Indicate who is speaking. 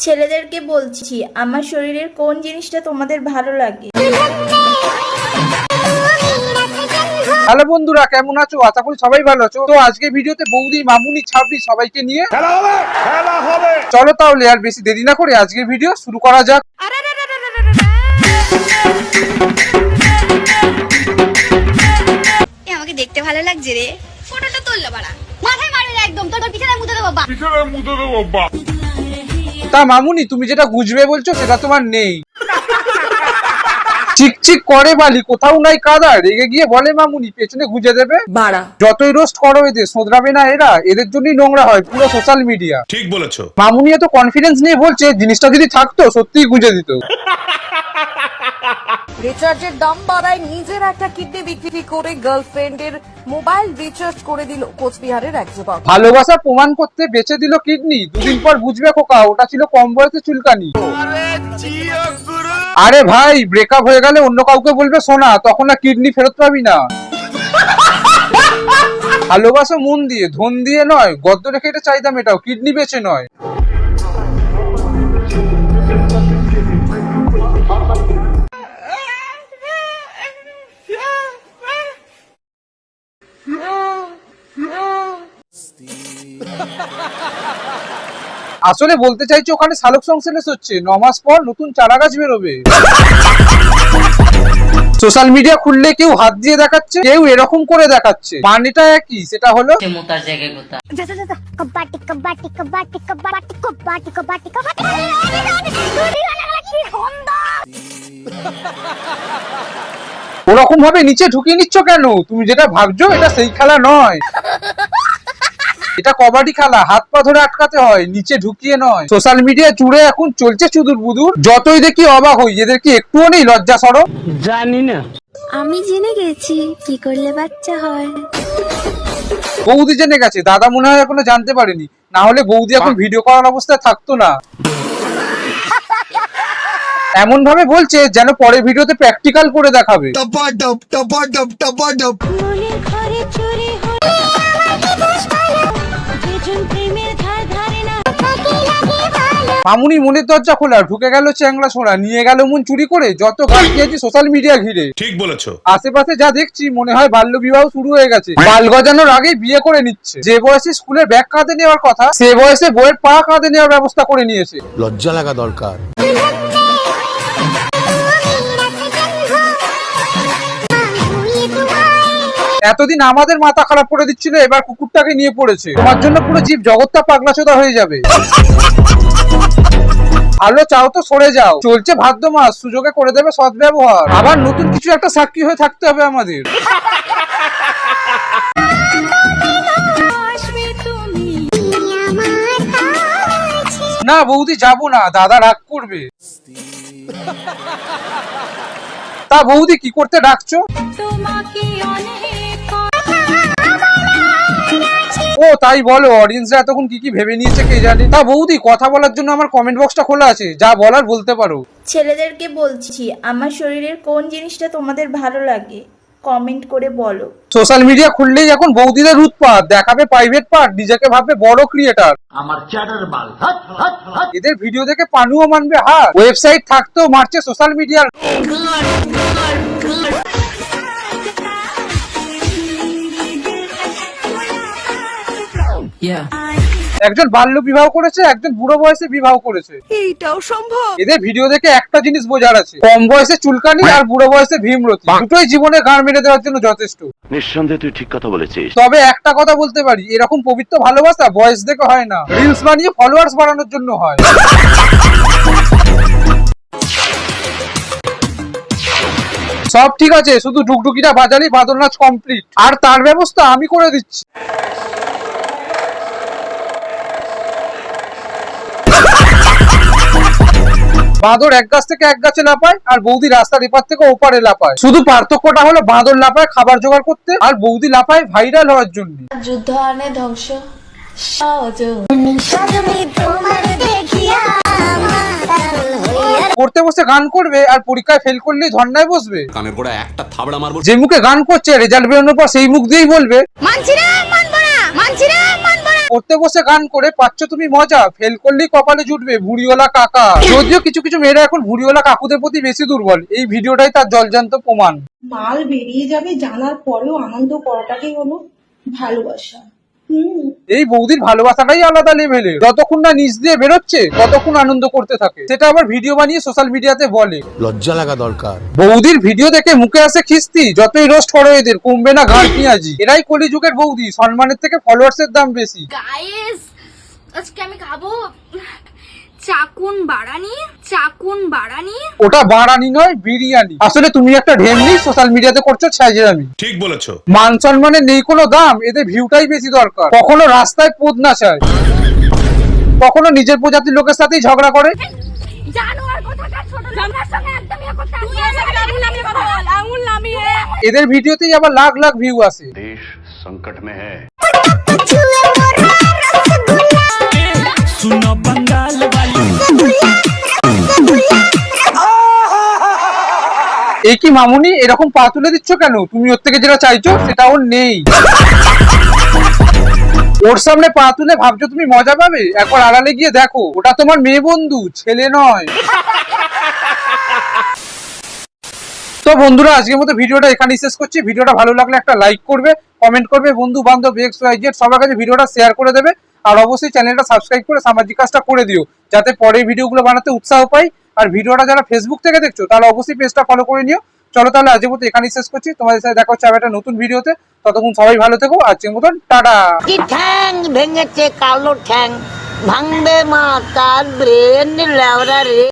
Speaker 1: ছেলেদেরকে বলছি, আমার শরীরের কোন জিনিসটা তোমাদের ভালো লাগে?
Speaker 2: হ্যালো বন্ধুরা, কেমন আছো? আশা করি সবাই ভালো আছো। তো আজকে ভিডিওতে বৌদি, মামুনি, ছাবড়ি সবাইকে নিয়ে খেলা হবে। চলো তাহলে আর বেশি দেরি না করে আজকের ভিডিও শুরু করা যাক।
Speaker 3: আমাকে দেখতে ভালো লাগছে রে, ফটোটা তুললো বাড়া, মাথায় মারি না একদম, তোর পিছনে মুতে দেবো বাবা।
Speaker 2: তা মামুনি, তুমি যেটা গুজবে বলছো সেটা তোমার নেই। চিকচিক করে বালি, কোথাও নাই কাদা। রেগে গিয়ে বলে মামুনি পেছনে গুজে দেবে বাড়া। যতই রোস্ট করো এদের শোধরাবে না এরা, এদের জন্যই নোংরা হয় পুরো সোশ্যাল মিডিয়া।
Speaker 4: ঠিক বলেছো।
Speaker 2: মামুনি এত কনফিডেন্স নিয়ে বলছে, জিনিসটা যদি থাকতো সত্যিই গুজে দিত।
Speaker 5: রিচার্জের দাম বাড়ায় নিজের একটা কিডনি বিক্রি করে গার্লফ্রেন্ডের মোবাইল রিচার্জ করে দিল কোচবিহারের এক যুবক।
Speaker 2: ভালোবাসা প্রমাণ করতে বেচে দিল কিডনি। দুদিন পর বুঝবে খোকা, ওটা ছিল কম বয়সে চুলকানি। আরে ভাই, ব্রেকআপ হয়ে গেলে অন্য কাউকে বলবে সোনা, তখন আর কিডনি ফেরত পাবি না। ভালোবাসা মন দিয়ে, ধন দিয়ে নয়। গদ্দ রেখে এটা চাইতাম, এটাও কিডনি বেচে নয়। আসলে বলতে চাইছি ওখানে শালক সংশ্লেষ হচ্ছে, 9 মাস পর নতুন চারা গাছ বেরোবে। সোশ্যাল মিডিয়া খুললে কেউ হাত দিয়ে দেখাচ্ছে, কেউ এরকম করে দেখাচ্ছে। মানেটা একই, সেটা হলো ওরকম ভাবে নিচে ঢুকিয়ে নিচ্ছ কেন? তুমি যেটা ভাবছো এটা সেই খেলা নয়, এটা কবাডি খেলা। হাত পা ধরে আটকাতে হয়, নিচে ঢুকিয়ে নয়। সোশ্যাল মিডিয়া জুড়ে এখন চলছে চুদুর বুদুর। যতই দেখি অবাক হই, এদের কি একটুও নেই লজ্জা সরম?
Speaker 6: জানি না।
Speaker 3: আমি জেনে গেছি কি করলে বাচ্চা হয়।
Speaker 2: বৌদি জেনে গেছে, দাদা মনে হয় এখনো জানতে পারেনি। না হলে বৌদি এখন ভিডিও করার অবস্থায় থাকতো না। এমন ভাবে বলছে যেন পরে ভিডিওতে প্র্যাকটিক্যাল করে দেখাবে। মামুনি মনের দরজা খোলা, ঢুকে গেল চ্যাংলা ছোড়া, নিয়ে গেল মন চুরি করে। যত গাছ খেয়েছি সোশ্যাল মিডিয়া ঘিরে।
Speaker 4: ঠিক বলেছো।
Speaker 2: আশেপাশে যা দেখছি মনে হয় বাল্য বিবাহ শুরু হয়ে গেছে। বাল গজানোর আগেই বিয়ে করে নিচ্ছে। যে বয়সে স্কুলের ব্যাগ কাঁধে নেওয়ার কথা, সে বয়সে বইয়ের পা কাঁধে নেওয়ার ব্যবস্থা করে নিয়েছে।
Speaker 7: লজ্জা লাগা দরকার।
Speaker 2: এতদিন আমাদের মাথা খারাপ করে দিচ্ছিল, এবার কুকুরটাকে নিয়ে পড়েছে। তোমার জন্য পুরো জীব জগৎটা পাগলাচোদা হয়ে যাবে। ভালো চাও তো সরে যাও, চলছে ভাদ্র মাস, সুযোগে করে দেবে সদ্ব্যবহার। আবার নতুন কিছু একটা সাক্ষী হয়ে থাকতে হবে আমাদের। না বৌদি, যাবো না, দাদা রাগ করবে। তা বৌদি কি করতে ডাকছো? ও তাই বলো, অডিয়েন্সরা এতক্ষণ কি কি ভেবে নিয়েছে কে জানে। তা বৌদি, কথা বলার জন্য আমার কমেন্ট বক্সটা খোলা আছে, যা বলার বলতে পারো।
Speaker 1: ছেলেদেরকে বলছি, আমার শরীরের কোন জিনিসটা তোমাদের ভালো লাগে? কমেন্ট করে বলো।
Speaker 2: সোশ্যাল মিডিয়া খুললেই এখন বৌদিদের উৎপাত, দেখাবে প্রাইভেট পার্ট, নিজেকে ভাববে বড় ক্রিয়েটার। আমার চ্যাটার বাল। এদের ভিডিও দেখে পানুও মানবে হাত। ওয়েবসাইট থাকতেও মারছে সোশ্যাল মিডিয়ার। একজন বাল্য বিবাহ করেছে, একজন বুড়ো বয়সে বিবাহ করেছে।
Speaker 5: এইটাও সম্ভব?
Speaker 2: এদের ভিডিও দেখে একটা জিনিস বোঝার আছে, কম বয়সে চুলকানি আর বুড়ো বয়সে ভীমরতি, দুটোই জীবনে গান মেরে দেওয়ার জন্য যথেষ্ট।
Speaker 8: নিঃসন্দেহে তুই ঠিক কথা বলেছিস।
Speaker 2: তবে একটা কথা বলতে পারি, এরকম পবিত্র ভালোবাসা বয়স দেখে হয় না, রিলস বানিয়ে ফলোয়ার্স বাড়ানোর জন্য হয়। সব ঠিক আছে, শুধু ডুগডুগিটা বাজালেই বাদর নাচ কমপ্লিট, আর তার ব্যবস্থা আমি করে দিচ্ছি। বাঁদর এক গাছ থেকে এক গাছে লাফায়, আর বৌদি রাস্তার এপার থেকে ওপারে লাফায়। শুধু পার্থক্যটা হলো বাঁদর লাফায় খাবার জোগাড় করতে, আর বৌদি লাফায় ভাইরাল হওয়ার জন্য।
Speaker 1: যুদ্ধ আনে ধ্বংস।
Speaker 2: পড়তে বসে গান করবে, আর পরীক্ষায় ফেল করলেই ধর্নায় বসবে।
Speaker 4: কানে পড়া একটা থাবড়া মারবো।
Speaker 2: যে মুখে গান করছে, রেজাল্ট বেরোনোর পর সেই মুখ দিয়েই বলবে
Speaker 3: মানছি না, মানবো না, মানছি না, মানবো না।
Speaker 2: পড়তে বসে গান করে পাচ্ছ তুমি মজা, ফেল করলেই কপালে জুটবে ভুড়িওয়ালা কাকা। যদিও কিছু কিছু মেয়েরা এখন ভুড়িওয়ালা কাকুদের প্রতি বেশি দুর্বল, এই ভিডিওটাই তার জলজান্ত প্রমাণ।
Speaker 4: মাল বেরিয়ে যাবে জানার পরেও আনন্দ করাটাকে হলো ভালোবাসা।
Speaker 2: এই বৌদির ভালোবাসাটাই আলাদা লেভেলের, যতক্ষণ না নিচ দিয়ে বেরোচ্ছে ততক্ষণ আনন্দ করতে থাকে, সেটা আবার ভিডিও বানিয়ে সোশ্যাল মিডিয়াতে বলে।
Speaker 6: লজ্জা লাগা দরকার।
Speaker 2: বৌদির ভিডিও দেখে মুখে আসে খিস্তি, যতই রোস্ট করো এদের কমবে না ঘাট পেঁয়াজি। এরাই কলিযুগের বৌদি, সম্মানের থেকে ফলোয়ার্স এর দাম বেশি।
Speaker 3: গাইস আজকে আমি খাবো চাকুন বাড়ানি।
Speaker 2: ওটা বাড়ানি নয়, বিরিয়ানি। আসলে তুমি একটা ঢেমনি, সোশ্যাল মিডিয়াতে করছো ছাইজেরামি।
Speaker 6: ঠিক বলেছো।
Speaker 2: মান সম্মানের নেই কোনো দাম, এদের ভিউটাই বেশি দরকার। কখনো রাস্তায় পদ না চায়, কখনো নিজের প্রজাতির লোকের সাথেই ঝগড়া করে।
Speaker 3: জানোয়ার কোথাকার ছোট লোকের সঙ্গে একদম ইয়ে করতে আসবে। আঙুল নামিয়ে
Speaker 2: এদের ভিডিওতেই আবার লাখ লাখ ভিউ আসে।
Speaker 8: देश संकट में है।
Speaker 2: এই কি মামুনি এরকম পা তুলে দিচ্ছ কেন? তুমি ওর থেকে যেটা চাইছো সেটা ওর নেই। ওর সামনে পা তুলে ভাবছো তুমি মজা পাবে? একবার আড়ালে গিয়ে দেখো, ওটা তোমার মেয়ে বন্ধু, ছেলে নয়। তো বন্ধুরা, আজকের মতো ভিডিওটা এখানেই শেষ করছি। ভিডিওটা ভালো লাগলে একটা লাইক করবে, কমেন্ট করবে, বন্ধু বান্ধব XYZ সবার কাছে ভিডিওটা শেয়ার করে দেবে। আর অবশ্যই চ্যানেলটা সাবস্ক্রাইব করে সামাজিক কাজটা করে দিও, যাতে পরে ভিডিওগুলো বানাতে উৎসাহ পাই। আর ভিডিওটা যারা ফেসবুক থেকে দেখছো তাহলে অবশ্যই পেজটা ফলো করে নিও। চলো তাহলে আজকের মতো এখানেই শেষ করছি, তোমাদের সাথে দেখা হচ্ছে আবার একটা নতুন ভিডিওতে। ততক্ষণ সবাই ভালো থেকো, আজকের মতন টাটা।
Speaker 7: কি ঠ্যাং ভেঙেছে কালো ঠ্যাং, ভাঙবে মা তার ব্রেন লেওরা রে।